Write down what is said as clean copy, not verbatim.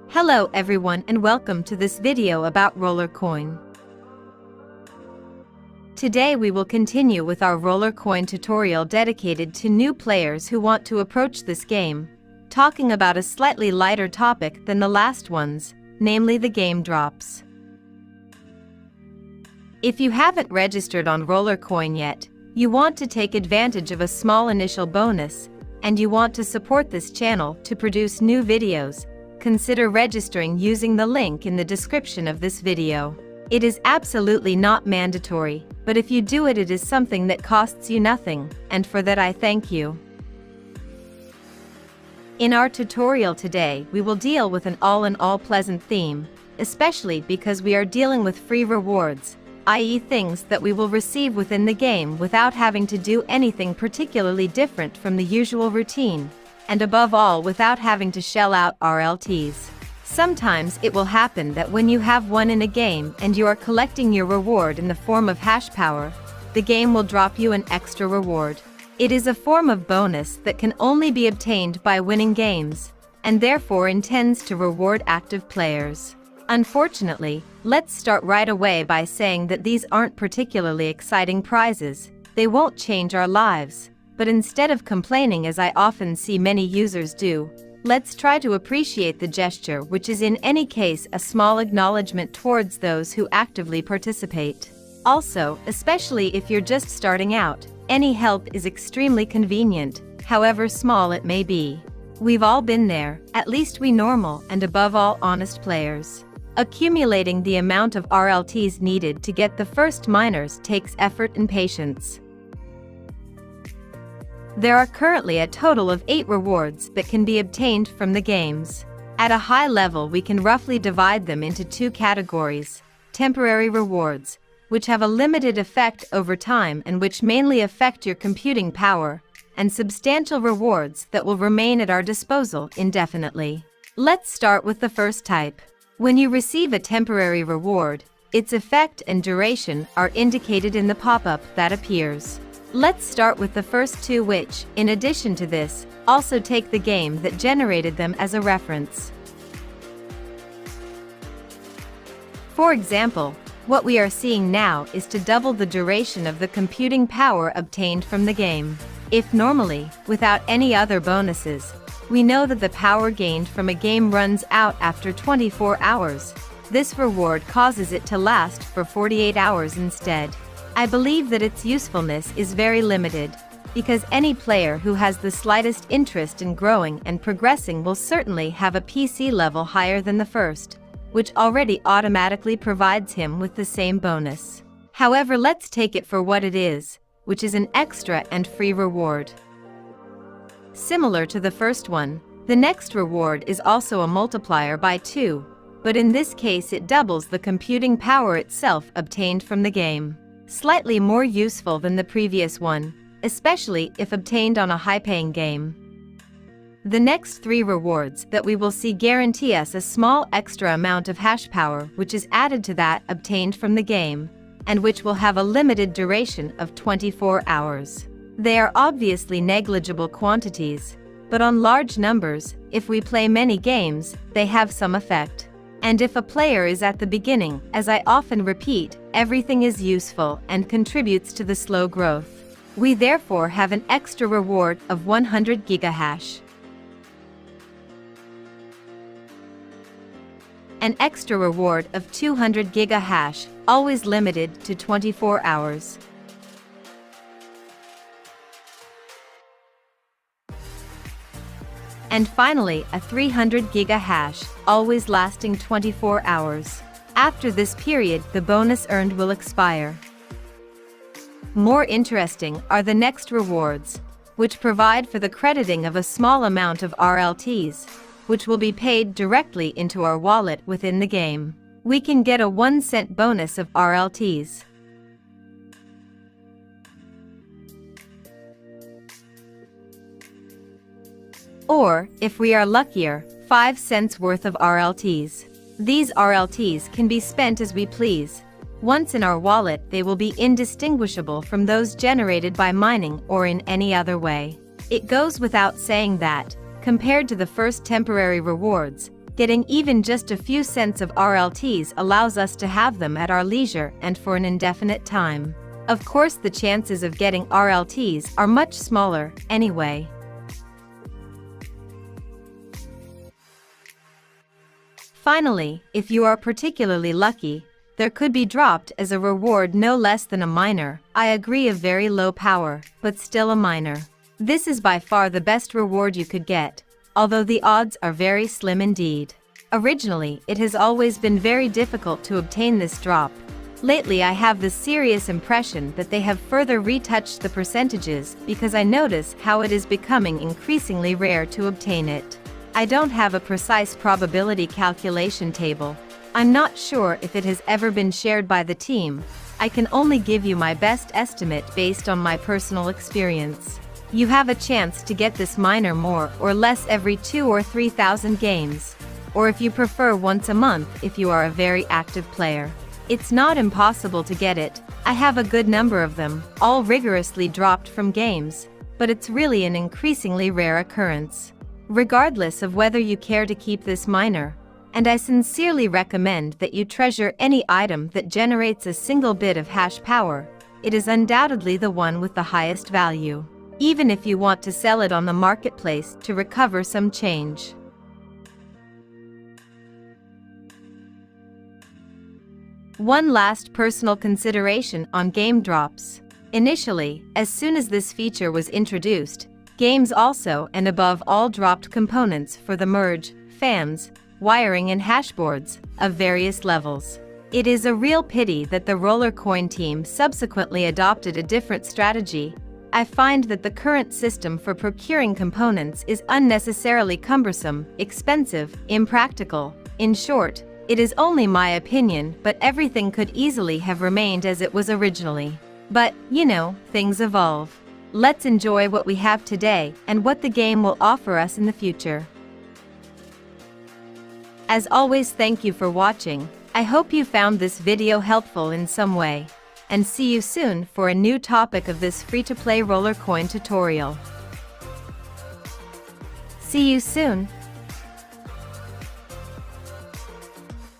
Hello everyone and welcome to this video about RollerCoin. Today we will continue with our RollerCoin tutorial dedicated to new players who want to approach this game, talking about a slightly lighter topic than the last ones, namely the game drops. If you haven't registered on RollerCoin yet, you want to take advantage of a small initial bonus, and you want to support this channel to produce new videos, consider registering using the link in the description of this video. It is absolutely not mandatory, but if you do it, it is something that costs you nothing, and for that I thank you. In our tutorial today, we will deal with an all-in-all pleasant theme, especially because we are dealing with free rewards, i.e. things that we will receive within the game without having to do anything particularly different from the usual routine, and above all without having to shell out RLTs. Sometimes it will happen that when you have won in a game and you are collecting your reward in the form of hash power, the game will drop you an extra reward. It is a form of bonus that can only be obtained by winning games, and therefore intends to reward active players. Unfortunately, let's start right away by saying that these aren't particularly exciting prizes. They won't change our lives. But instead of complaining, as I often see many users do, let's try to appreciate the gesture, which is in any case a small acknowledgement towards those who actively participate. Also, especially if you're just starting out, any help is extremely convenient, however small it may be. We've all been there, at least we normal and above all honest players. Accumulating the amount of RLTs needed to get the first miners takes effort and patience. There are currently a total of 8 rewards that can be obtained from the games. At a high level, we can roughly divide them into 2 categories: temporary rewards, which have a limited effect over time and which mainly affect your computing power, and substantial rewards that will remain at our disposal indefinitely. Let's start with the first type. When you receive a temporary reward, its effect and duration are indicated in the pop-up that appears. Let's start with the first 2, which, in addition to this, also take the game that generated them as a reference. For example, what we are seeing now is to double the duration of the computing power obtained from the game. If normally, without any other bonuses, we know that the power gained from a game runs out after 24 hours, this reward causes it to last for 48 hours instead. I believe that its usefulness is very limited, because any player who has the slightest interest in growing and progressing will certainly have a PC level higher than the first, which already automatically provides him with the same bonus. However, let's take it for what it is, which is an extra and free reward. Similar to the first one, the next reward is also a multiplier by 2, but in this case it doubles the computing power itself obtained from the game. Slightly more useful than the previous one, especially if obtained on a high-paying game. The next 3 rewards that we will see guarantee us a small extra amount of hash power which is added to that obtained from the game, and which will have a limited duration of 24 hours. They are obviously negligible quantities, but on large numbers, if we play many games, they have some effect. And if a player is at the beginning, as I often repeat, everything is useful and contributes to the slow growth. We therefore have an extra reward of 100 gigahash. An extra reward of 200 gigahash, always limited to 24 hours. And finally, a 300 gigahash, always lasting 24 hours. After this period, the bonus earned will expire. More interesting are the next rewards, which provide for the crediting of a small amount of RLTs, which will be paid directly into our wallet within the game. We can get a 1-cent bonus of RLTs. Or, if we are luckier, 5 cents worth of RLTs. These RLTs can be spent as we please. Once in our wallet, they will be indistinguishable from those generated by mining or in any other way. It goes without saying that, compared to the first temporary rewards, Getting even just a few cents of RLTs allows us to have them at our leisure and for an indefinite time. Of course, the chances of getting RLTs are much smaller anyway. Finally, if you are particularly lucky, there could be dropped as a reward no less than a miner. I agree, a very low power, but still a miner. This is by far the best reward you could get, although the odds are very slim indeed. Originally, it has always been very difficult to obtain this drop. Lately I have the serious impression that they have further retouched the percentages because I notice how it is becoming increasingly rare to obtain it. I don't have a precise probability calculation table. I'm not sure if it has ever been shared by the team. I can only give you my best estimate based on my personal experience. You have a chance to get this miner more or less every 2,000 or 3,000 games, or if you prefer once a month if you are a very active player. It's not impossible to get it. I have a good number of them, all rigorously dropped from games, but it's really an increasingly rare occurrence. Regardless of whether you care to keep this miner, and I sincerely recommend that you treasure any item that generates a single bit of hash power, it is undoubtedly the one with the highest value, even if you want to sell it on the marketplace to recover some change. One last personal consideration on game drops. Initially, as soon as this feature was introduced, games also and above all dropped components for the merge, FAMs, wiring and hashboards of various levels. It is a real pity that the RollerCoin team subsequently adopted a different strategy. I find that the current system for procuring components is unnecessarily cumbersome, expensive, impractical. In short, it is only my opinion, but everything could easily have remained as it was originally. But, you know, things evolve. Let's enjoy what we have today and what the game will offer us in the future. As always, thank you for watching. I hope you found this video helpful in some way. And see you soon for a new topic of this free-to-play RollerCoin tutorial. See you soon.